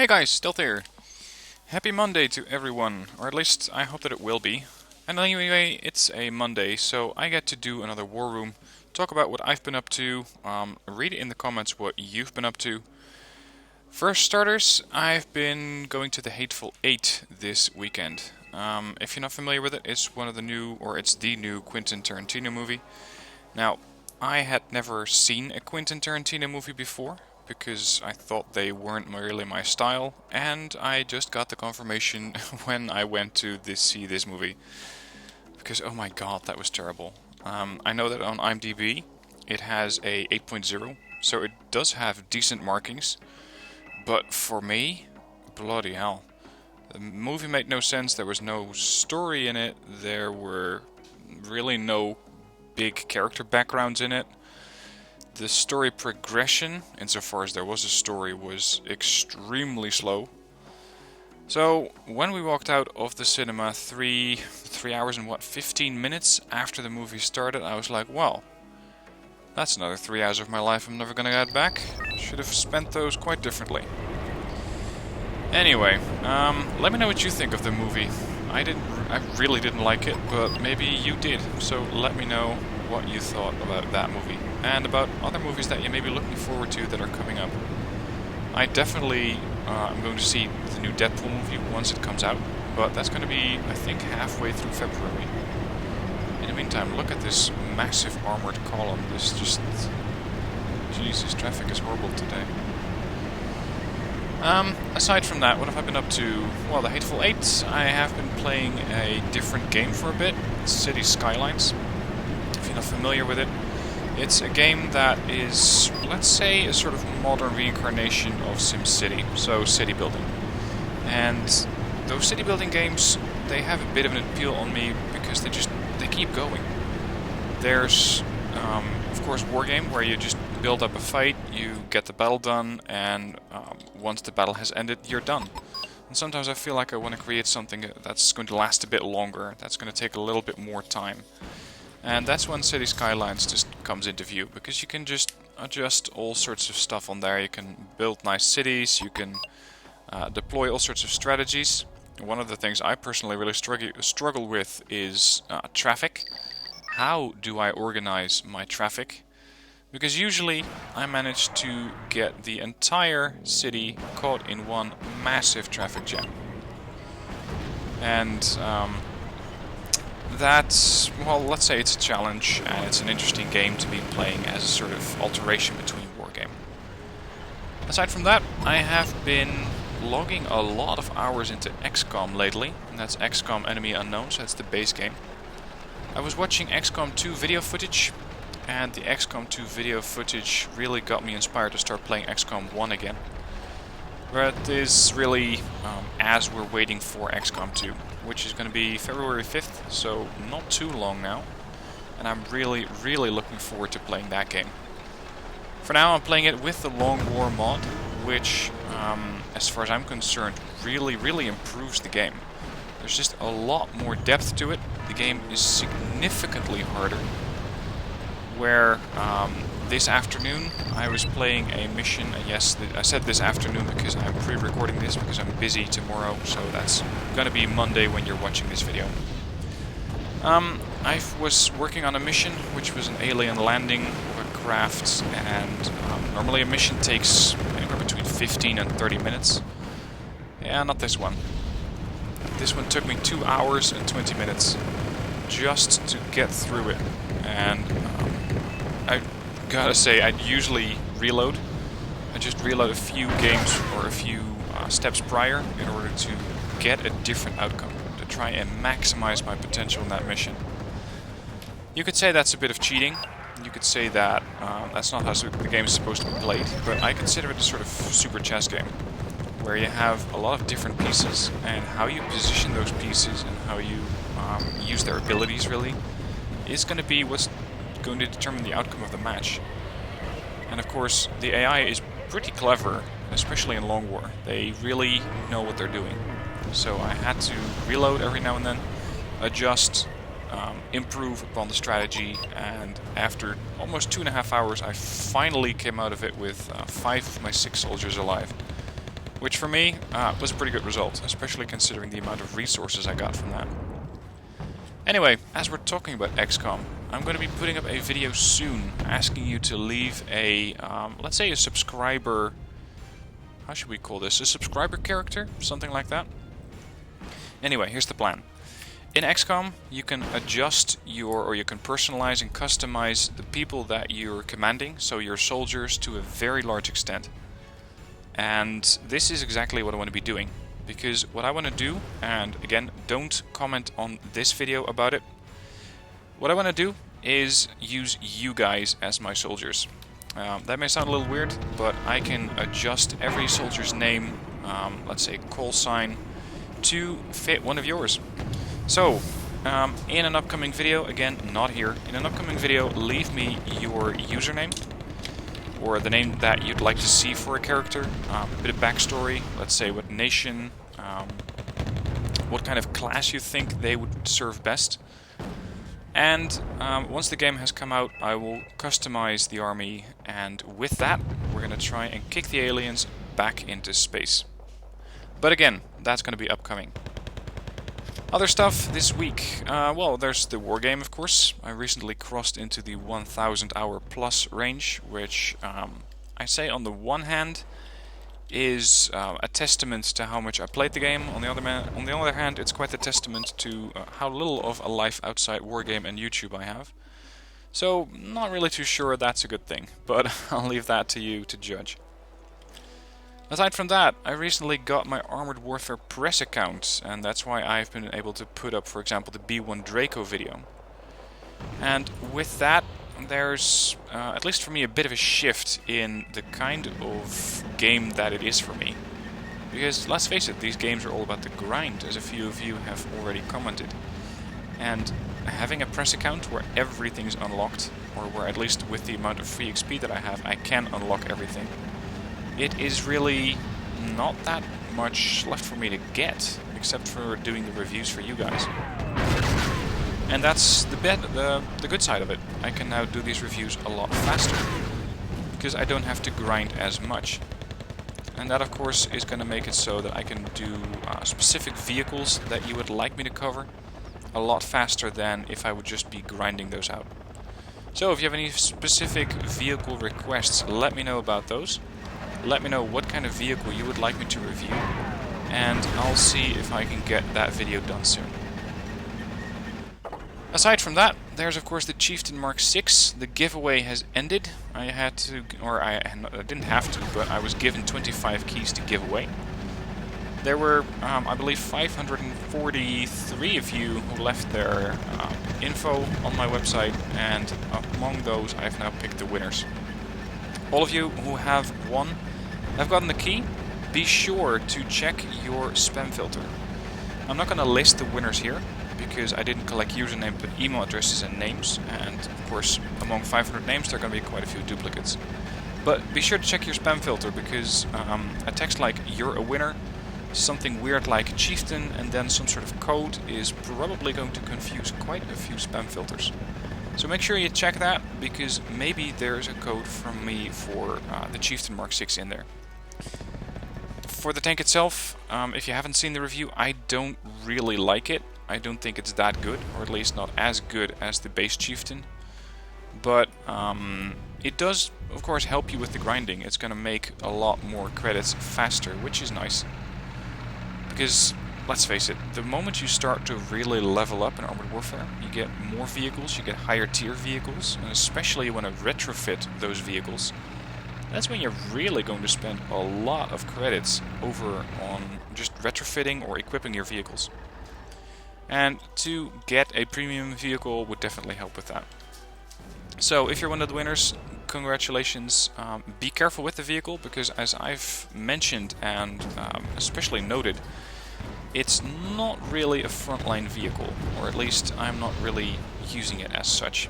Hey guys, Stealth here. Happy Monday to everyone, or at least I hope that it will be. And anyway, it's a Monday, so I get to do another War Room, talk about what I've been up to, read in the comments what you've been up to. For starters, I've been going to the Hateful Eight this weekend. If you're not familiar with it, it's it's the new Quentin Tarantino movie. Now, I had never seen a Quentin Tarantino movie before, because I thought they weren't really my style, and I just got the confirmation when I went to see this movie. Because, oh my god, that was terrible. I know that on IMDb it has a 8.0, so it does have decent markings, but for me, bloody hell. The movie made no sense, there was no story in it, there were really no big character backgrounds in it. The story progression, insofar as there was a story, was extremely slow. So, when we walked out of the cinema 3 hours and 15 minutes after the movie started, I was like, well, that's another 3 hours of my life I'm never gonna get back. Should have spent those quite differently. Anyway, let me know what you think of the movie. I really didn't like it, but maybe you did, so let me know what you thought about that movie, and about other movies that you may be looking forward to that are coming up. I definitely am going to see the new Deadpool movie once it comes out, but that's going to be, I think, halfway through February. In the meantime, look at this massive armored column. Jesus, traffic is horrible today. Aside from that, what have I been up to? Well, the Hateful Eight, I have been playing a different game for a bit, City Skylines. If you're not familiar with it, it's a game that is, let's say, a sort of modern reincarnation of SimCity, so city building. And those city building games, they have a bit of an appeal on me because they keep going. There's, of course, Wargame, where you just build up a fight, you get the battle done, and once the battle has ended, you're done. And sometimes I feel like I want to create something that's going to last a bit longer, that's going to take a little bit more time. And that's when City Skylines just comes into view, because you can just adjust all sorts of stuff on there. You can build nice cities, you can deploy all sorts of strategies. One of the things I personally really struggle with is traffic. How do I organize my traffic? Because usually I manage to get the entire city caught in one massive traffic jam. And that's, well, let's say it's a challenge, and it's an interesting game to be playing as a sort of alteration between Wargame. Aside from that, I have been logging a lot of hours into XCOM lately, and that's XCOM Enemy Unknown, so that's the base game. I was watching XCOM 2 video footage, and the XCOM 2 video footage really got me inspired to start playing XCOM 1 again. That is really as we're waiting for XCOM 2, which is going to be February 5th, so not too long now. And I'm really, really looking forward to playing that game. For now, I'm playing it with the Long War mod, which, as far as I'm concerned, really, really improves the game. There's just a lot more depth to it. The game is significantly harder. Where this afternoon I was playing a mission, and yes, I said this afternoon because I'm pre-recording this because I'm busy tomorrow, so that's gonna be Monday when you're watching this video. I was working on a mission which was an alien landing of a craft, and normally a mission takes anywhere between 15 and 30 minutes. Yeah, not this one. This one took me 2 hours and 20 minutes just to get through it, and I gotta say, I'd usually reload. I just reload a few games or a few steps prior in order to get a different outcome, to try and maximize my potential in that mission. You could say that's a bit of cheating. You could say that that's not how the game is supposed to be played, but I consider it a sort of super chess game, where you have a lot of different pieces, and how you position those pieces and how you use their abilities really is going to be what's going to determine the outcome of the match. And of course, the AI is pretty clever, especially in Long War. They really know what they're doing. So I had to reload every now and then, adjust, improve upon the strategy, and after almost 2.5 hours I finally came out of it with 5 of my 6 soldiers alive. which for me was a pretty good result, especially considering the amount of resources I got from that. Anyway, as we're talking about XCOM, I'm going to be putting up a video soon asking you to leave a, let's say a subscriber, how should we call this, a subscriber character, something like that. Anyway, here's the plan. In XCOM, you can adjust or you can personalize and customize the people that you're commanding, so your soldiers, to a very large extent. And this is exactly what I want to be doing. Because what I want to do, and again, don't comment on this video about it, what I want to do is use you guys as my soldiers. That may sound a little weird, but I can adjust every soldier's name, let's say call sign, to fit one of yours. So, in an upcoming video, again, not here, in an upcoming video, leave me your username, or the name that you'd like to see for a character, a bit of backstory, let's say what nation, what kind of class you think they would serve best. And once the game has come out, I will customize the army, and with that, we're going to try and kick the aliens back into space. But again, that's going to be upcoming. Other stuff this week, well, there's the war game, of course. I recently crossed into the 1,000 hour plus range, which I say on the one hand is a testament to how much I played the game. On the other hand, it's quite a testament to how little of a life outside war game and YouTube I have. So, not really too sure that's a good thing, but I'll leave that to you to judge. Aside from that, I recently got my Armored Warfare Press account, and that's why I've been able to put up, for example, the B1 Draco video. And with that, there's, at least for me, a bit of a shift in the kind of game that it is for me. Because, let's face it, these games are all about the grind, as a few of you have already commented. And having a press account where everything's unlocked, or where at least with the amount of free XP that I have, I can unlock everything. It is really not that much left for me to get, except for doing the reviews for you guys. And that's the good side of it. I can now do these reviews a lot faster, because I don't have to grind as much. And that, of course, is going to make it so that I can do specific vehicles that you would like me to cover a lot faster than if I would just be grinding those out. So if you have any specific vehicle requests, let me know about those. Let me know what kind of vehicle you would like me to review, and I'll see if I can get that video done soon. Aside from that, there's of course the Chieftain Mark 6. The giveaway has ended. I had to, or I didn't have to, but I was given 25 keys to give away. There were, I believe, 543 of you who left their info on my website, and among those I've now picked the winners. All of you who have won have gotten the key. Be sure to check your spam filter. I'm not going to list the winners here, because I didn't collect username but email addresses and names, and of course among 500 names there are going to be quite a few duplicates. But be sure to check your spam filter, because a text like "you're a winner," something weird like "chieftain" and then some sort of code is probably going to confuse quite a few spam filters. So make sure you check that, because maybe there's a code from me for the Chieftain Mark 6 in there. For the tank itself, if you haven't seen the review, I don't really like it. I don't think it's that good, or at least not as good as the base Chieftain. But it does, of course, help you with the grinding. It's going to make a lot more credits faster, which is nice. Because, let's face it, the moment you start to really level up in Armored Warfare, you get more vehicles, you get higher tier vehicles, and especially when you retrofit those vehicles, that's when you're really going to spend a lot of credits over on just retrofitting or equipping your vehicles. And to get a premium vehicle would definitely help with that. So if you're one of the winners, congratulations. Be careful with the vehicle, because as I've mentioned and especially noted, it's not really a frontline vehicle, or at least I'm not really using it as such.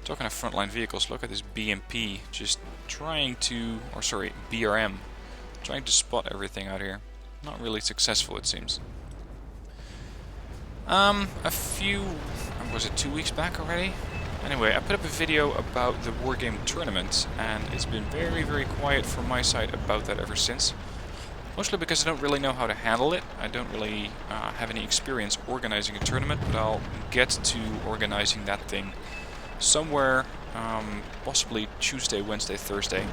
Talking of frontline vehicles, look at this BMP just trying to, or sorry, BRM, trying to spot everything out here. Not really successful, it seems. A few, was it 2 weeks back already? Anyway, I put up a video about the Wargame tournament, and it's been very, very quiet from my side about that ever since. Mostly because I don't really know how to handle it. I don't really have any experience organizing a tournament, but I'll get to organizing that thing somewhere, possibly Tuesday, Wednesday, Thursday.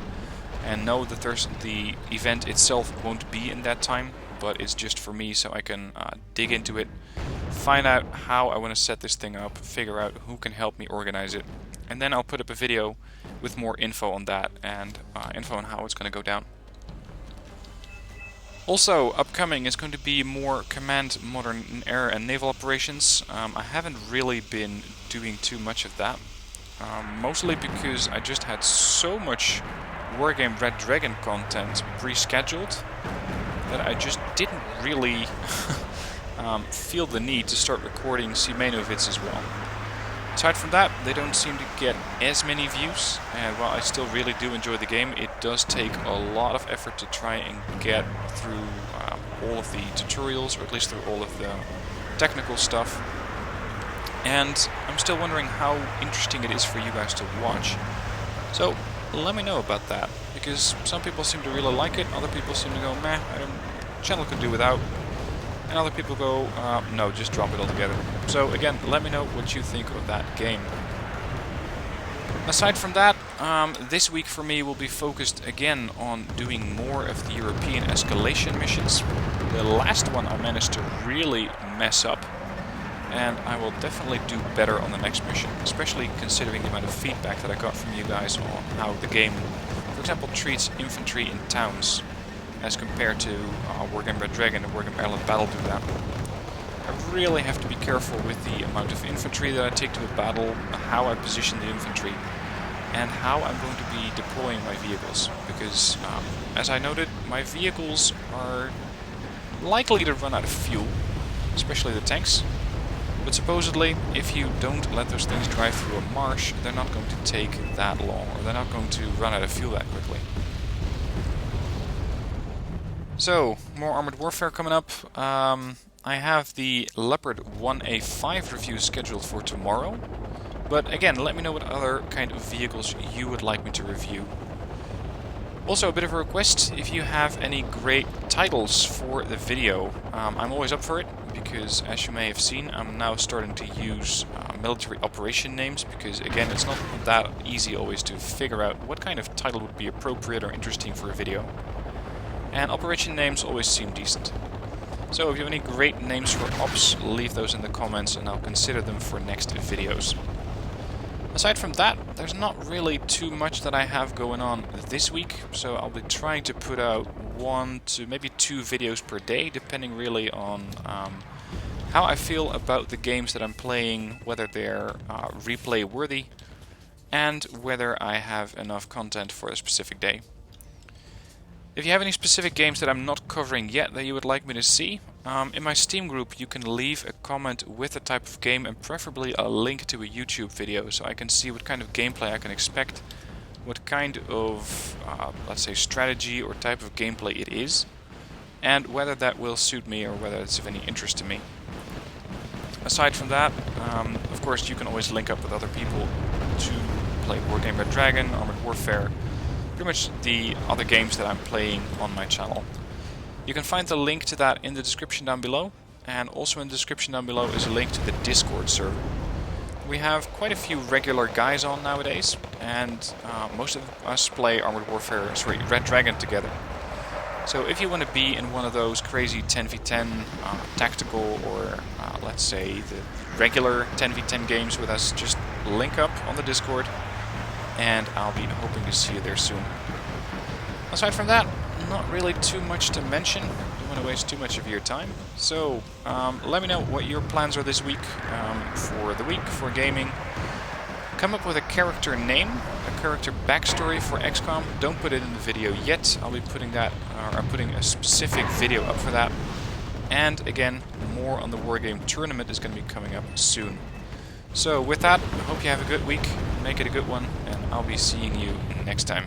And no, the event itself won't be in that time, but it's just for me so I can dig into it, find out how I want to set this thing up, figure out who can help me organize it, and then I'll put up a video with more info on that and info on how it's going to go down. Also, upcoming is going to be more Command, Modern Air and Naval Operations. I haven't really been doing too much of that, mostly because I just had so much Wargame Red Dragon content pre-scheduled that I just didn't really feel the need to start recording Semenovids as well. Aside from that, they don't seem to get as many views, and while I still really do enjoy the game, it does take a lot of effort to try and get through all of the tutorials, or at least through all of the technical stuff. And I'm still wondering how interesting it is for you guys to watch. So let me know about that, because some people seem to really like it, other people seem to go, meh, channel could do without. And other people go, no, just drop it altogether. So again, let me know what you think of that game. Aside from that, this week for me will be focused again on doing more of the European escalation missions. The last one I managed to really mess up, and I will definitely do better on the next mission, especially considering the amount of feedback that I got from you guys on how the game, for example, treats infantry in towns, as compared to Wargame Red Dragon and Wargame Ireland Battle do that. I really have to be careful with the amount of infantry that I take to a battle, how I position the infantry, and how I'm going to be deploying my vehicles, because, as I noted, my vehicles are likely to run out of fuel, especially the tanks, but supposedly, if you don't let those things drive through a marsh, they're not going to take that long, or they're not going to run out of fuel that quickly. So, more Armored Warfare coming up. I have the Leopard 1A5 review scheduled for tomorrow. But again, let me know what other kind of vehicles you would like me to review. Also, a bit of a request, if you have any great titles for the video, I'm always up for it, because as you may have seen, I'm now starting to use military operation names, because again, it's not that easy always to figure out what kind of title would be appropriate or interesting for a video. And operation names always seem decent. So if you have any great names for ops, leave those in the comments and I'll consider them for next videos. Aside from that, there's not really too much that I have going on this week, so I'll be trying to put out 1 to maybe 2 videos per day, depending really on how I feel about the games that I'm playing, whether they're replay worthy, and whether I have enough content for a specific day. If you have any specific games that I'm not covering yet that you would like me to see, in my Steam group you can leave a comment with the type of game and preferably a link to a YouTube video so I can see what kind of gameplay I can expect, what kind of, let's say, strategy or type of gameplay it is, and whether that will suit me or whether it's of any interest to me. Aside from that, of course you can always link up with other people to play Wargame Red Dragon, Armored Warfare, pretty much the other games that I'm playing on my channel. You can find the link to that in the description down below, and also in the description down below is a link to the Discord server. We have quite a few regular guys on nowadays, and most of us play Red Dragon together. So if you want to be in one of those crazy 10v10 tactical or let's say the regular 10v10 games with us, just link up on the Discord and I'll be hoping to see you there soon. Aside from that, not really too much to mention. Don't want to waste too much of your time. So let me know what your plans are this week, for the week, for gaming. Come up with a character name, a character backstory for XCOM. Don't put it in the video yet. I'll be putting that, or putting a specific video up for that. And again, more on the Wargame tournament is going to be coming up soon. So with that, I hope you have a good week, make it a good one, and I'll be seeing you next time.